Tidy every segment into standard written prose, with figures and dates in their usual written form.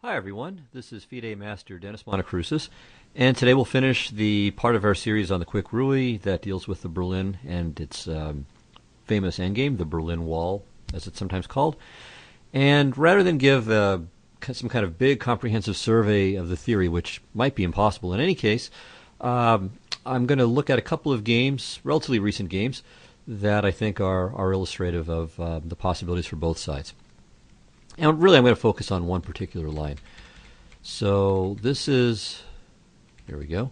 Hi everyone, this is FIDE Master Dennis Monokroussos, and today we'll finish the part of our series on the Quick Ruy that deals with the Berlin and its famous endgame, the Berlin Wall, as it's sometimes called. And rather than give some kind of big comprehensive survey of the theory, which might be impossible in any case, I'm going to look at a couple of games, relatively recent games, that I think are illustrative of the possibilities for both sides. And really, I'm going to focus on one particular line. So this is, here we go.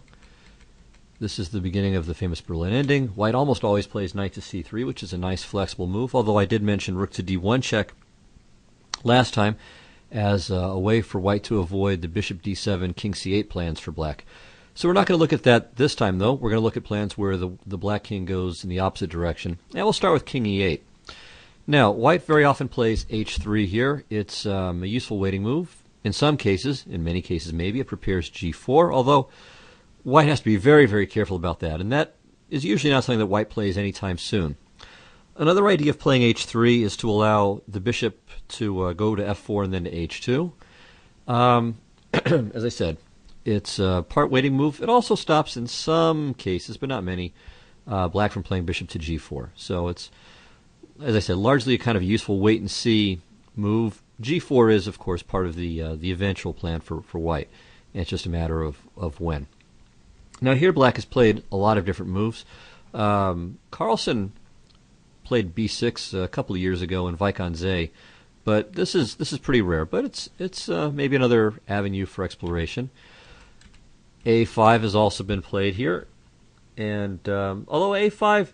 This is the beginning of the famous Berlin ending. White almost always plays knight to c3, which is a nice flexible move, although I did mention rook to d1 check last time as a way for white to avoid the bishop d7, king c8 plans for black. So we're not going to look at that this time, though. We're going to look at plans where the black king goes in the opposite direction. And we'll start with king e8. Now, white very often plays h3 here. It's a useful waiting move. In some cases, in many cases maybe, it prepares g4, although white has to be very, very careful about that. And that is usually not something that white plays anytime soon. Another idea of playing h3 is to allow the bishop to go to f4 and then to h2. As I said, it's a part waiting move. It also stops in some cases, but not many, black from playing bishop to g4. So it's, as I said, largely a kind of useful wait-and-see move. G4 is, of course, part of the eventual plan for white. And it's just a matter of when. Now here black has played a lot of different moves. Carlsen played b6 a couple of years ago in Weikanzee, but this is pretty rare. But it's maybe another avenue for exploration. a5 has also been played here, and although a5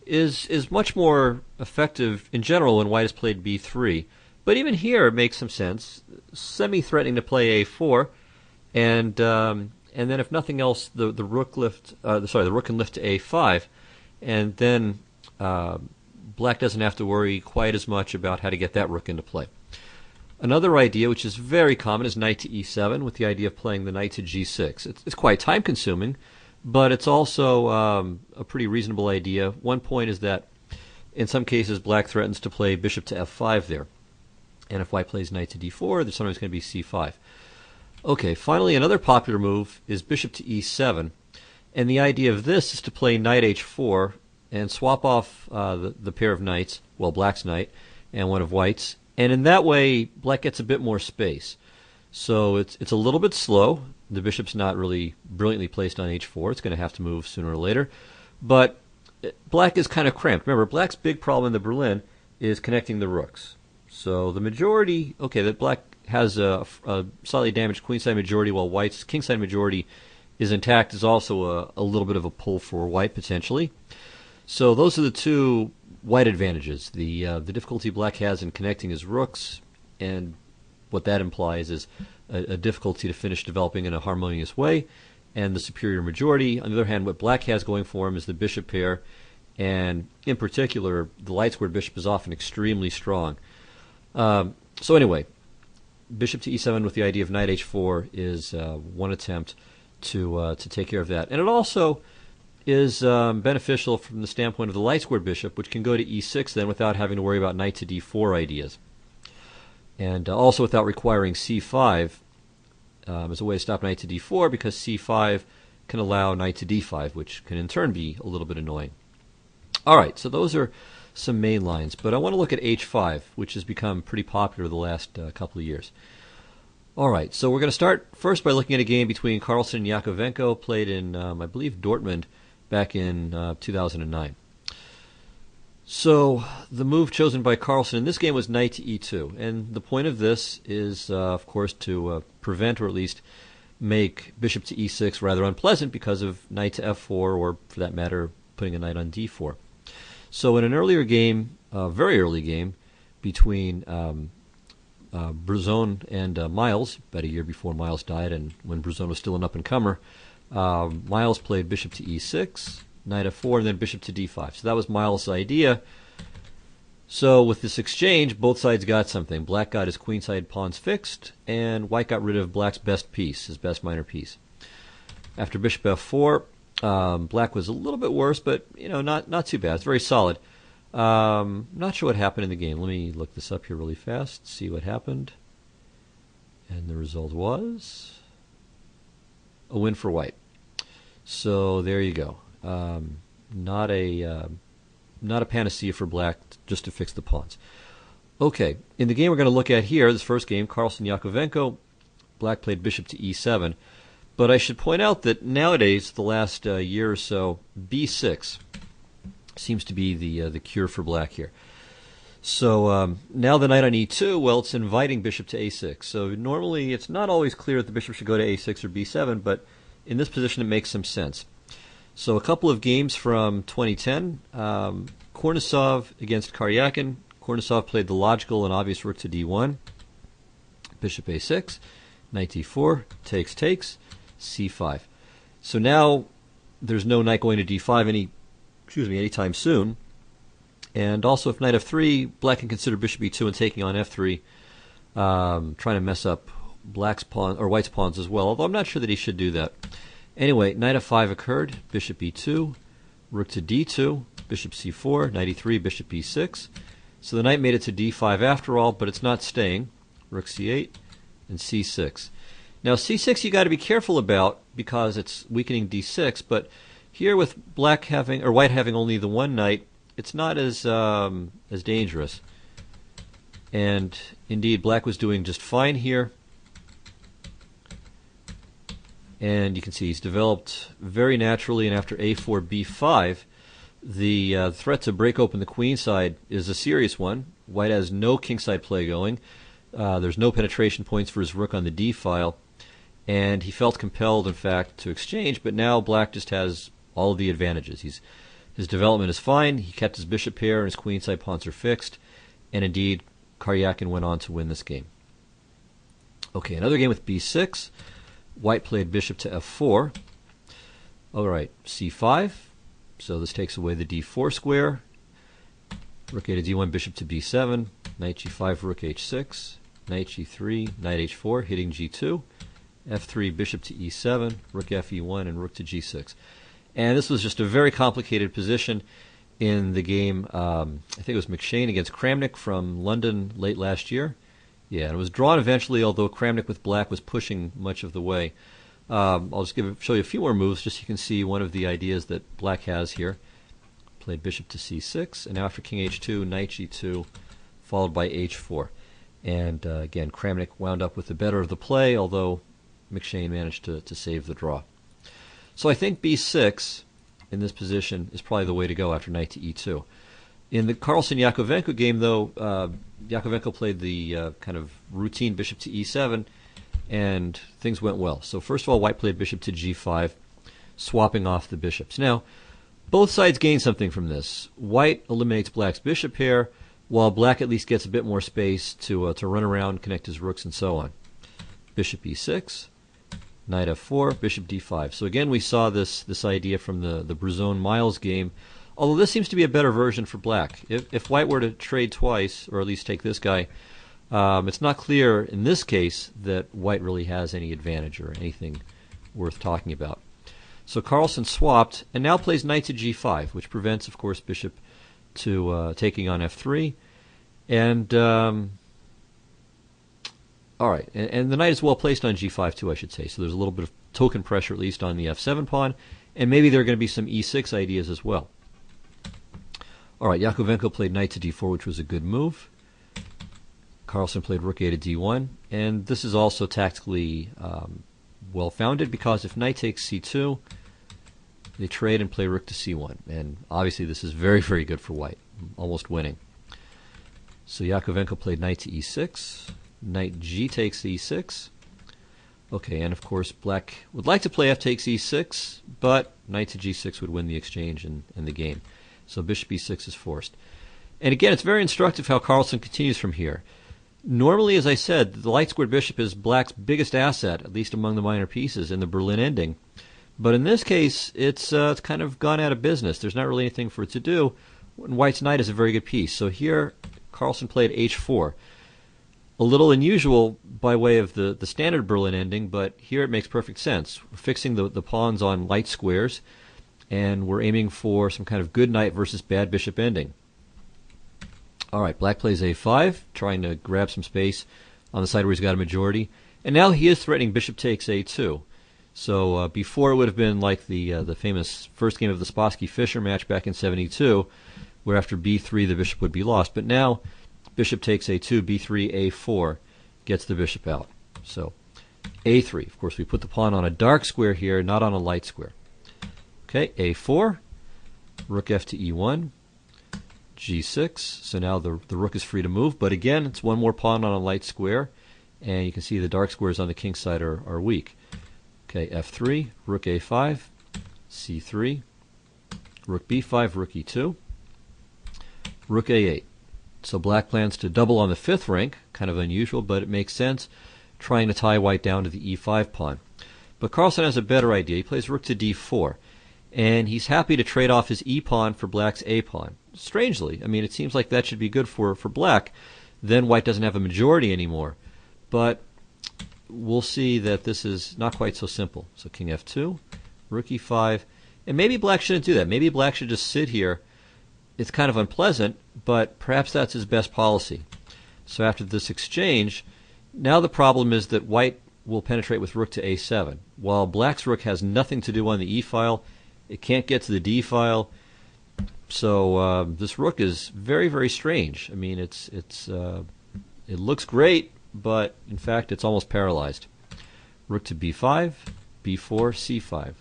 is much more effective in general when white has played b3. But even here it makes some sense. Semi-threatening to play a4, and then if nothing else, the rook the rook can lift to a5, and then black doesn't have to worry quite as much about how to get that rook into play. Another idea, which is very common, is knight to e7, with the idea of playing the knight to g6. It's quite time-consuming, but it's also a pretty reasonable idea. One point is that in some cases black threatens to play bishop to f5 there. And if white plays knight to d4, there's sometimes going to be c5. Okay, finally another popular move is bishop to e7. And the idea of this is to play knight h4 and swap off the pair of knights, well, black's knight and one of white's. And in that way, black gets a bit more space. So it's a little bit slow. The bishop's not really brilliantly placed on h4. It's going to have to move sooner or later. But black is kind of cramped. Remember, black's big problem in the Berlin is connecting the rooks. So the majority, okay, that black has a slightly damaged queenside majority while white's kingside majority is intact, is also a little bit of a pull for white potentially. So those are the two white advantages. The difficulty black has in connecting his rooks, and what that implies is a difficulty to finish developing in a harmonious way, and the superior majority. On the other hand, what black has going for him is the bishop pair, and in particular, the light-squared bishop is often extremely strong. So anyway, bishop to e7 with the idea of knight h4 is one attempt to take care of that. And it also is beneficial from the standpoint of the light-squared bishop, which can go to e6 then without having to worry about knight to d4 ideas. And also without requiring c5 as a way to stop knight to d4, because c5 can allow knight to d5, which can in turn be a little bit annoying. All right, so those are some main lines, but I want to look at h5, which has become pretty popular the last couple of years. All right, so we're going to start first by looking at a game between Carlsen and Yakovenko, played in, I believe, Dortmund back in 2009. So the move chosen by Carlsen in this game was knight to e2, and the point of this is, of course, to prevent or at least make bishop to e6 rather unpleasant because of knight to f4, or for that matter, putting a knight on d4. So in an earlier game, a very early game, between Bruzon and Miles, about a year before Miles died and when Bruzon was still an up-and-comer, Miles played bishop to e6, knight f4, and then bishop to d5. So that was Miles' idea. So with this exchange, both sides got something. Black got his queenside pawns fixed, and white got rid of black's best piece, his best minor piece. After bishop f4, black was a little bit worse, but not too bad. It's very solid. Not sure what happened in the game. Let me look this up here really fast, see what happened. And the result was a win for white. So there you go. Not a panacea for black just to fix the pawns. Okay, in the game we're going to look at here, this first game, Carlsen-Yakovenko, black played bishop to e7. But I should point out that nowadays, the last year or so, b6 seems to be the cure for black here. So now the knight on e2, well, it's inviting bishop to a6. So normally it's not always clear that the bishop should go to a6 or b7, but in this position it makes some sense. So a couple of games from 2010, Kornasov against Karyakin. Kornasov played the logical and obvious rook to d1, bishop a6, knight d4, takes, c5. So now there's no knight going to d5 anytime soon. And also, if knight f3, black can consider bishop e2 and taking on f3, trying to mess up black's pawn or white's pawns as well. Although I'm not sure that he should do that. Anyway, knight f5 occurred, bishop e2, rook to d2, bishop c4, knight e3, bishop e6. So the knight made it to d5 after all, but it's not staying. Rook c8 and c6. Now c6 you got to be careful about because it's weakening d6. But here with white having only the one knight, it's not as dangerous. And indeed, black was doing just fine here. And you can see he's developed very naturally. And after a4, b5, the threat to break open the queen side is a serious one. White has no kingside play going. There's no penetration points for his rook on the d file. And he felt compelled, in fact, to exchange. But now black just has all of the advantages. His development is fine. He kept his bishop pair and his queenside pawns are fixed. And indeed, Karyakin went on to win this game. Okay, another game with b6. White played bishop to f4. All right, c5. So this takes away the d4 square. Rook a to d1, bishop to b7. Knight g5, rook h6. Knight g3, knight h4, hitting g2. f3, bishop to e7. Rook fe1, and rook to g6. And this was just a very complicated position in the game. I think it was McShane against Kramnik from London late last year. Yeah, and it was drawn eventually, although Kramnik with black was pushing much of the way. I'll just show you a few more moves just so you can see one of the ideas that black has here. Played bishop to c6, and now after king h2, knight g2, followed by h4. And again, Kramnik wound up with the better of the play, although McShane managed to save the draw. So I think b6 in this position is probably the way to go after knight to e2. In the Carlsen-Yakovenko game, though, Yakovenko played the kind of routine bishop to e7, and things went well. So first of all, white played bishop to g5, swapping off the bishops. Now, both sides gain something from this. White eliminates black's bishop pair, while black at least gets a bit more space to run around, connect his rooks, and so on. Bishop e6. Knight f4, bishop d5. So again, we saw this idea from the Bruzone-Miles game, although this seems to be a better version for black. If white were to trade twice, or at least take this guy, it's not clear in this case that white really has any advantage or anything worth talking about. So Carlsen swapped, and now plays knight to g5, which prevents, of course, bishop to taking on f3. And all right, and the knight is well placed on g5 too, I should say. So there's a little bit of token pressure, at least on the f7 pawn, and maybe there are going to be some e6 ideas as well. All right, Yakovenko played knight to d4, which was a good move. Carlsen played rook a to d1, and this is also tactically well-founded because if knight takes c2, they trade and play rook to c1, and obviously this is very, very good for white, almost winning. So Yakovenko played knight to e6. Knight g takes e6. Okay, and of course black would like to play f takes e6, but knight to g6 would win the exchange and the game. So bishop e6 is forced. And again, it's very instructive how Carlsen continues from here. Normally, as I said, the light squared bishop is black's biggest asset, at least among the minor pieces in the Berlin ending. But in this case, it's kind of gone out of business. There's not really anything for it to do. And white's knight is a very good piece. So here, Carlsen played h4. A little unusual by way of the standard Berlin ending, but here it makes perfect sense. We're fixing the pawns on light squares, and we're aiming for some kind of good knight versus bad bishop ending. All right, black plays a5, trying to grab some space on the side where he's got a majority. And now he is threatening bishop takes a2. So before it would have been like the famous first game of the Spassky-Fischer match back in 72, where after b3 the bishop would be lost. But now bishop takes a2, b3, a4 gets the bishop out. So a3. Of course, we put the pawn on a dark square here, not on a light square. Okay, a4, rook f to e1, g6. So now the rook is free to move. But again, it's one more pawn on a light square. And you can see the dark squares on the king side are weak. Okay, f3, rook a5, c3, rook b5, rook e2, rook a8. So black plans to double on the fifth rank, kind of unusual, but it makes sense, trying to tie white down to the e5 pawn. But Carlsen has a better idea. He plays rook to d4, and he's happy to trade off his e pawn for black's a pawn. Strangely, I mean, it seems like that should be good for black. Then white doesn't have a majority anymore. But we'll see that this is not quite so simple. So king f2, rook e5, and maybe black shouldn't do that. Maybe black should just sit here. It's kind of unpleasant, but perhaps that's his best policy. So after this exchange, now the problem is that white will penetrate with rook to a7. While black's rook has nothing to do on the e file, it can't get to the d file. So this rook is very, very strange. I mean, it looks great, but in fact it's almost paralyzed. Rook to b5, b4, c5.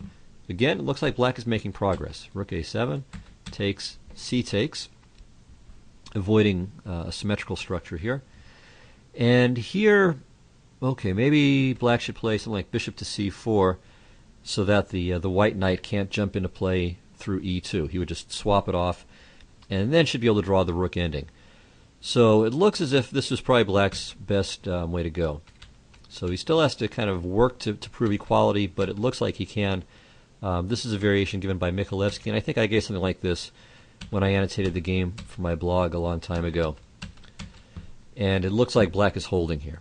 Again, it looks like black is making progress. Rook a7, takes, c takes, avoiding a symmetrical structure here. And here, okay, maybe black should play something like bishop to c4 so that the white knight can't jump into play through e2. He would just swap it off and then should be able to draw the rook ending. So it looks as if this was probably black's best way to go. So he still has to kind of work to prove equality, but it looks like he can. This is a variation given by Michalewski, and I think I gave something like this when I annotated the game for my blog a long time ago. And it looks like black is holding here.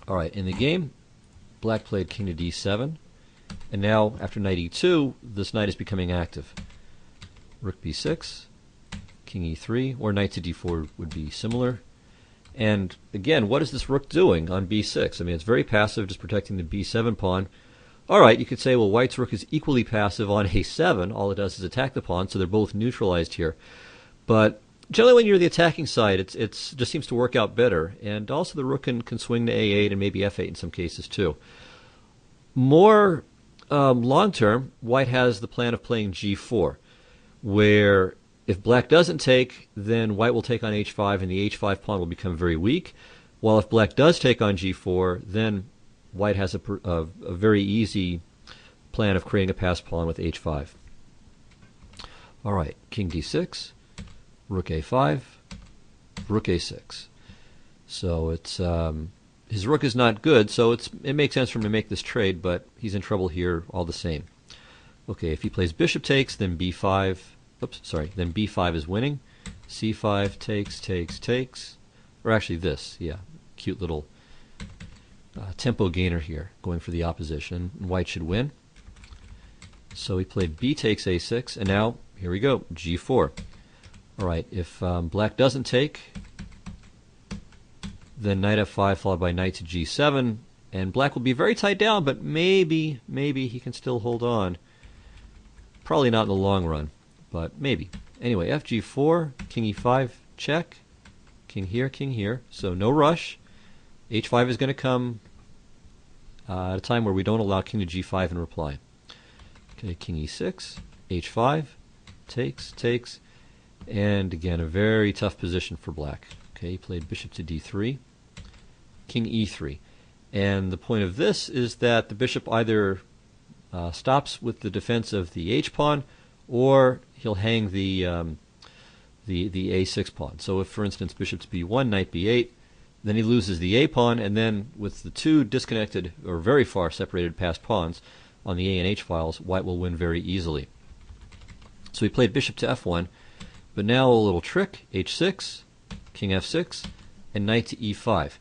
All right, in the game, black played king to d7, and now after knight e2, this knight is becoming active. Rook b6, king e3, or knight to d4 would be similar. And again, what is this rook doing on b6? I mean, it's very passive, just protecting the b7 pawn. All right, you could say, well, white's rook is equally passive on a7. All it does is attack the pawn, so they're both neutralized here. But generally, when you're the attacking side, it just seems to work out better. And also, the rook can swing to a8 and maybe f8 in some cases too. More long-term, white has the plan of playing g4, where if black doesn't take, then white will take on h5, and the h5 pawn will become very weak. While if black does take on g4, then white has a very easy plan of creating a passed pawn with h5. All right, king d6, rook a5, rook a6. So it's his rook is not good, so it makes sense for him to make this trade, but he's in trouble here all the same. Okay, if he plays bishop takes, then b5. Oops, sorry. Then b5 is winning. c5 takes, takes, takes. Or actually this, yeah. Cute little tempo gainer here, going for the opposition. And white should win. So he played b takes a6, and now, here we go, g4. All right, if black doesn't take, then knight f5 followed by knight to g7, and black will be very tight down, but maybe he can still hold on. Probably not in the long run, but maybe. Anyway, fg4, king e5, check, king here, so no rush. h5 is going to come at a time where we don't allow king to g5 in reply. Okay, king e6, h5, takes, takes, and again, a very tough position for black. Okay, he played bishop to d3, king e3. And the point of this is that the bishop either stops with the defense of the h-pawn, or he'll hang the a6 pawn. So if, for instance, bishop to b1, knight b8, then he loses the a-pawn, and then with the two disconnected or very far separated passed pawns on the a and h files, white will win very easily. So he played bishop to f1, but now a little trick, h6, king f6, and knight to e5.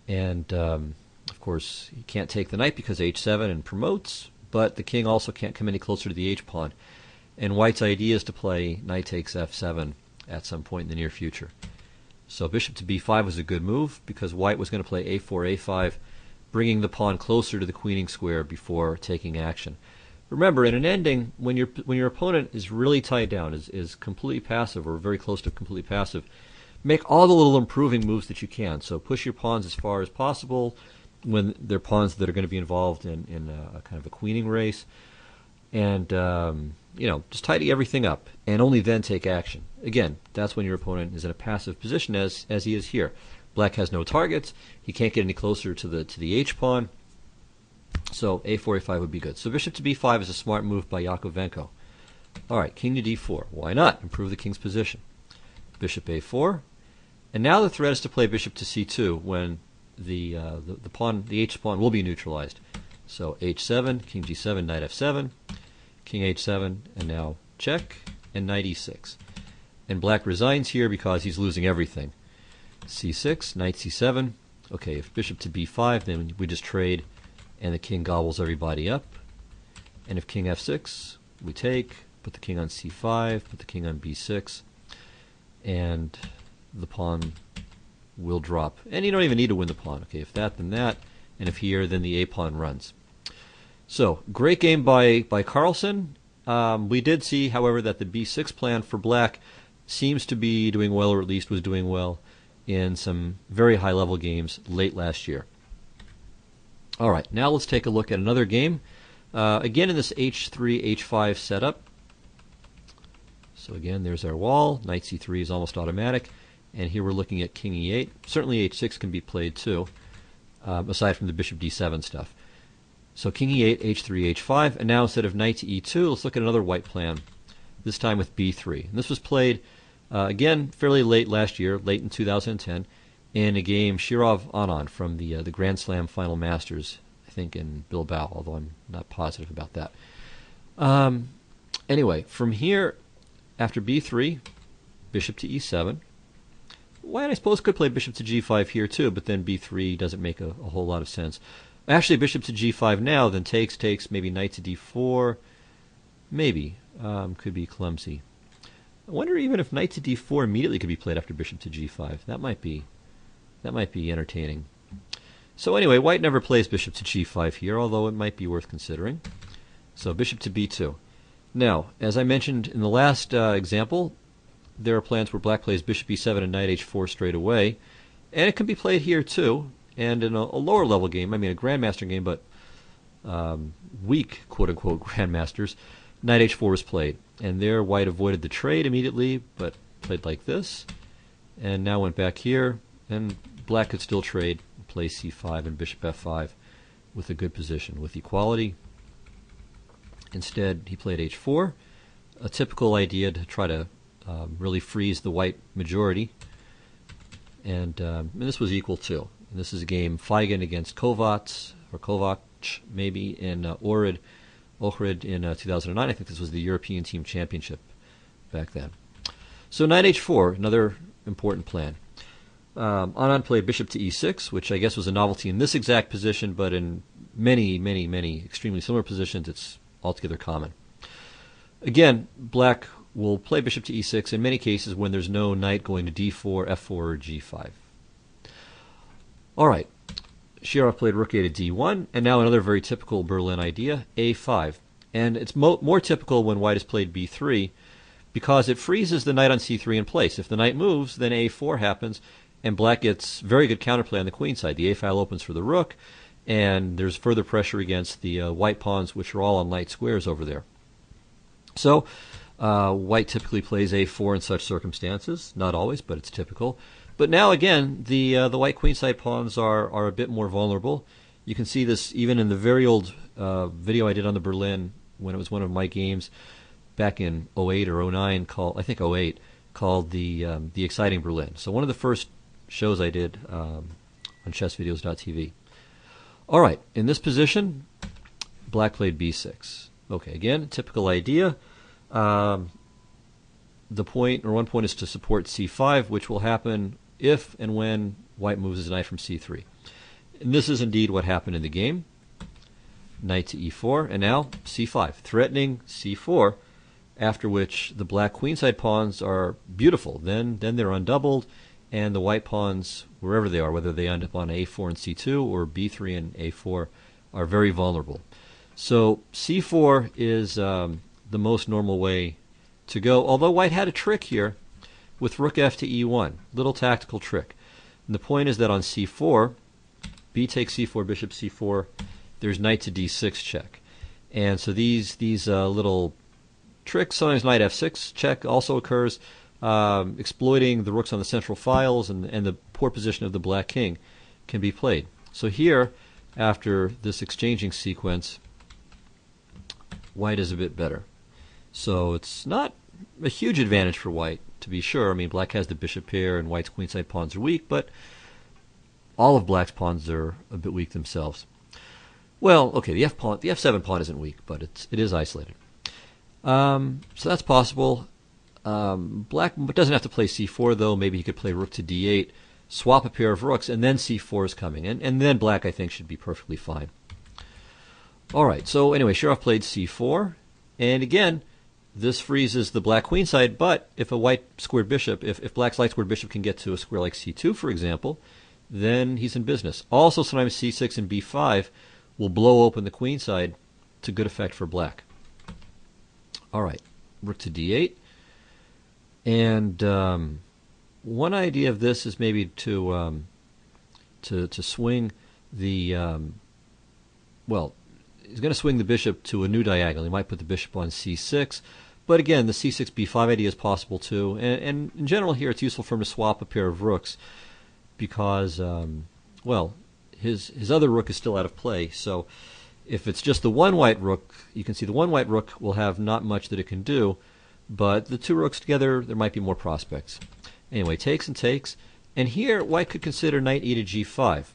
And of course, he can't take the knight because h7 and promotes, but the king also can't come any closer to the h-pawn. And white's idea is to play knight takes f7 at some point in the near future. So bishop to b5 was a good move because white was going to play a4, a5, bringing the pawn closer to the queening square before taking action. Remember, in an ending, when your opponent is really tied down, is completely passive or very close to completely passive, make all the little improving moves that you can. So push your pawns as far as possible when they're pawns that are going to be involved in a kind of a queening race, and just tidy everything up, and only then take action. Again, that's when your opponent is in a passive position, as he is here. Black has no targets. He can't get any closer to the h pawn. So a4, a5 would be good. So bishop to b5 is a smart move by Yakovenko. All right, king to d4. Why not? Improve the king's position. Bishop a4. And now the threat is to play bishop to c2 when the h pawn will be neutralized. So h7, king g7, knight f7, king h7, and now check, and knight e6. And black resigns here because he's losing everything. c6, knight c7. Okay, if bishop to b5, then we just trade, and the king gobbles everybody up. And if king f6, we take, put the king on c5, put the king on b6, and the pawn will drop. And you don't even need to win the pawn. Okay, if that, then that, and if here, then the a pawn runs. So, great game by Carlsen. We did see, however, that the b6 plan for black seems to be doing well, or at least was doing well, in some very high-level games late last year. All right, now let's take a look at another game. Again, in this h3, h5 setup. So again, there's our wall. Knight c3 is almost automatic. And here we're looking at king e8. Certainly h6 can be played too, aside from the bishop d7 stuff. So king e8, h3, h5. And now instead of knight to e2, let's look at another white plan, this time with b3. And this was played, again, fairly late last year, late in 2010, in a game Shirov-Anand from the Grand Slam Final Masters, I think in Bilbao, although I'm not positive about that. Anyway, from here, after b3, bishop to e7. White, I suppose, could play bishop to g5 here too, but then b3 doesn't make a whole lot of sense. Actually, bishop to g5 now, then takes, maybe knight to d4, maybe. Could be clumsy. I wonder even if knight to d4 immediately could be played after bishop to g5. That might be entertaining. So anyway, white never plays bishop to g5 here, although it might be worth considering. So bishop to b2. Now, as I mentioned in the last example, there are plans where black plays bishop e7 and knight h4 straight away, and it can be played here too. And in a lower level game, I mean a grandmaster game, but weak quote-unquote grandmasters, knight h4 was played. And there white avoided the trade immediately, but played like this, and now went back here, and black could still trade, play c5 and bishop f5 with a good position, with equality. Instead, he played h4, a typical idea to try to really freeze the white majority. And this was equal too. And this is a game Feigen against Kovac, or Kovac maybe, in Ohrid in 2009. I think this was the European Team Championship back then. So knight h4, another important plan. Anand played bishop to e6, which I guess was a novelty in this exact position, but in many, many, many extremely similar positions, it's altogether common. Again, black will play bishop to e6 in many cases when there's no knight going to d4, f4, or g5. All right, Shirov played rook a to d1, and now another very typical Berlin idea, a5. And it's more typical when white has played b3, because it freezes the knight on c3 in place. If the knight moves, then a4 happens, and black gets very good counterplay on the queen side. The a file opens for the rook, and there's further pressure against the white pawns, which are all on light squares over there. So white typically plays a4 in such circumstances. Not always, but it's typical. But now again, the white queenside pawns are a bit more vulnerable. You can see this even in the very old video I did on the Berlin when it was one of my games back in 08 or 09, I think 08, called the Exciting Berlin. So one of the first shows I did on chessvideos.tv. All right, in this position, black played b6. Okay, again, typical idea. The point, or one point, is to support c5, which will happen if and when white moves his knight from c3. And this is indeed what happened in the game. Knight to e4, and now c5, threatening c4, after which the black queenside pawns are beautiful. Then they're undoubled, and the white pawns, wherever they are, whether they end up on a4 and c2 or b3 and a4, are very vulnerable. So c4 is the most normal way to go, although white had a trick here with rook f to e1, little tactical trick. And the point is that on c4, b takes c4, bishop c4, there's knight to d6 check. And so these little tricks, sometimes knight f6 check also occurs, exploiting the rooks on the central files and the poor position of the black king can be played. So here, after this exchanging sequence, white is a bit better. So it's not a huge advantage for white, to be sure. I mean, black has the bishop pair and white's queenside pawns are weak, but all of black's pawns are a bit weak themselves. Well, okay, the f7 pawn isn't weak, but it is isolated. So that's possible. Black doesn't have to play c4, though. Maybe he could play rook to d8, swap a pair of rooks, and then c4 is coming. And then black, I think, should be perfectly fine. All right, so anyway, Shirov played c4. And again, this freezes the black queenside, but if a white squared bishop, if black's light squared bishop can get to a square like c2, for example, then he's in business. Also, sometimes c6 and b5 will blow open the queenside to good effect for black. All right, rook to d8. And one idea of this is maybe to swing the well, he's going to swing the bishop to a new diagonal. He might put the bishop on c6, but again, the c6 b5 idea is possible too. And in general, here it's useful for him to swap a pair of rooks because, well, his other rook is still out of play. So if it's just the one white rook, you can see the one white rook will have not much that it can do. But the two rooks together, there might be more prospects. Anyway, takes and takes. And here, white could consider knight e to g5.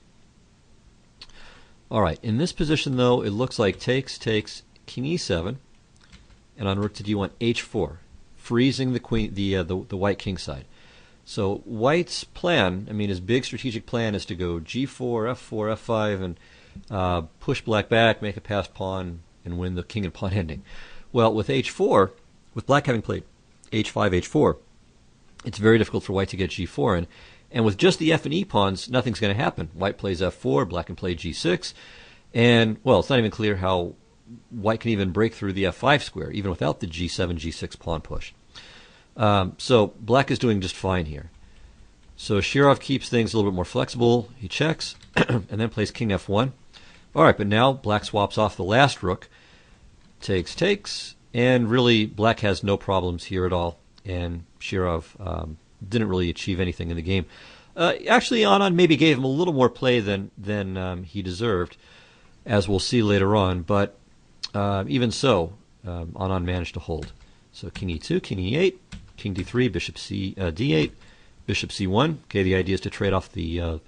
All right, in this position, though, it looks like takes, takes, king e7, and on rook to d1, h4, freezing the white king side. So white's plan, I mean, his big strategic plan is to go g4, f4, f5, and push black back, make a passed pawn, and win the king and pawn ending. Well, with h4, with black having played h5, h4, it's very difficult for white to get g4 in. And with just the f and e pawns, nothing's going to happen. White plays f4, black can play g6. And, well, it's not even clear how white can even break through the f5 square, even without the g7, g6 pawn push. So black is doing just fine here. So Shirov keeps things a little bit more flexible. He checks and then plays king f1. All right, but now black swaps off the last rook. Takes, takes. And really, black has no problems here at all, and Shirov didn't really achieve anything in the game. Actually, Anand maybe gave him a little more play than he deserved, as we'll see later on, but even so, Anand managed to hold. So king e2, king e8, king d3, bishop d8, bishop c1. Okay, the idea is to trade off the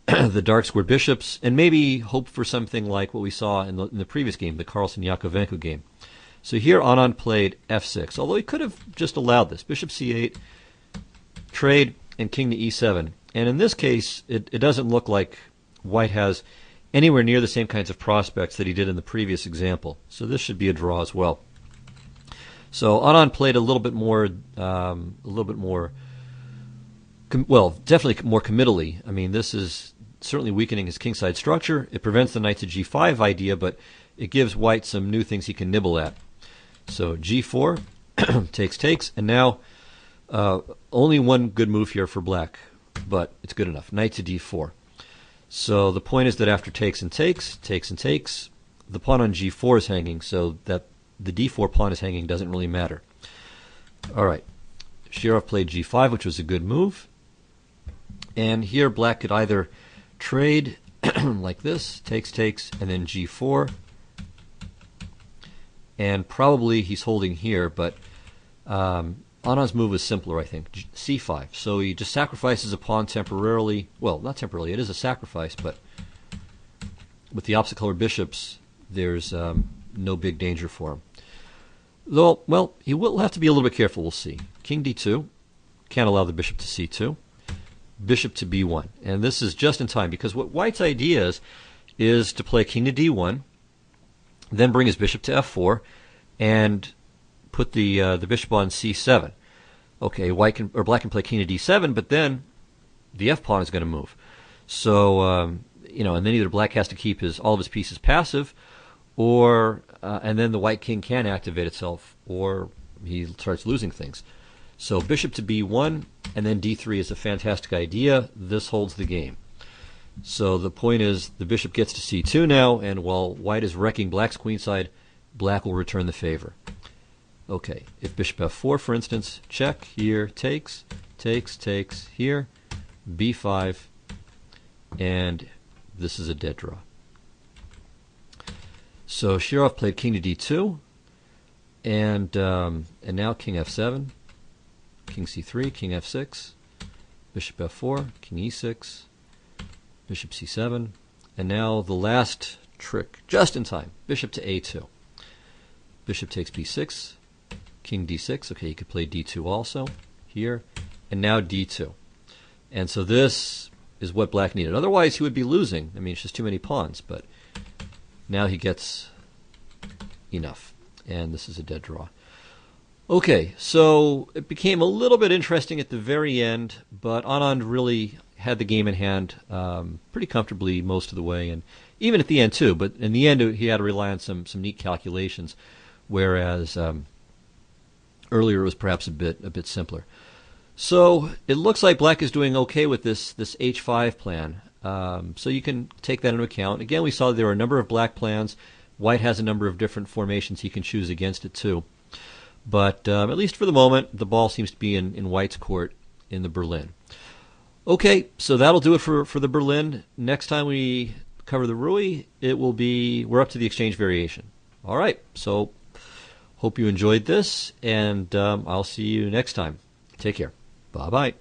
the dark squared bishops, and maybe hope for something like what we saw in the previous game, the Carlsen-Yakovenko game. So here Anand played f6, although he could have just allowed this. Bishop c8, trade, and king to e7. And in this case, it doesn't look like white has anywhere near the same kinds of prospects that he did in the previous example. So this should be a draw as well. So Anand played a little bit more, well, definitely more committally. I mean, this is certainly weakening his kingside structure. It prevents the knight to g5 idea, but it gives white some new things he can nibble at. So g4, takes, takes, and now only one good move here for black, but it's good enough. Knight to d4. So the point is that after takes and takes, takes and takes, the pawn on g4 is hanging, so that the d4 pawn is hanging doesn't really matter. All right, Shirov played g5, which was a good move. And here black could either trade like this, takes, takes, and then g4. And probably he's holding here, but Anand's move is simpler, I think. c5. So he just sacrifices a pawn temporarily. Well, not temporarily, it is a sacrifice, but with the opposite color bishops, there's no big danger for him. Though, well, he will have to be a little bit careful, we'll see. King d2, can't allow the bishop to c2. Bishop to b1. And this is just in time, because what white's idea is to play king to d1, then bring his bishop to f4, and put the bishop on c7. Okay, black can play king to d7, but then the f pawn is going to move. So and then either black has to keep all of his pieces passive, or and then the white king can activate itself, or he starts losing things. So bishop to b1 and then d3 is a fantastic idea. This holds the game. So the point is the bishop gets to c2 now, and while white is wrecking black's queenside, black will return the favor. Okay, if bishop f4, for instance, check, here, takes, here, b5, and this is a dead draw. So Shirov played king to d2, and now king f7, king c3, king f6, bishop f4, king e6, bishop c7, and now the last trick, just in time, bishop to a2. Bishop takes b6, king d6. Okay, you could play d2 also here, and now d2. And so this is what black needed. Otherwise, he would be losing. I mean, it's just too many pawns, but now he gets enough, and this is a dead draw. Okay, so it became a little bit interesting at the very end, but Anand really had the game in hand pretty comfortably most of the way, and even at the end too. But in the end, he had to rely on some neat calculations, whereas earlier it was perhaps a bit simpler. So it looks like black is doing okay with this h5 plan. So you can take that into account. Again, we saw there are a number of black plans. White has a number of different formations he can choose against it too. But at least for the moment, the ball seems to be in white's court in the Berlin. Okay, so that'll do it for the Berlin. Next time we cover the Ruy, we're up to the exchange variation. All right, so hope you enjoyed this, and I'll see you next time. Take care. Bye-bye.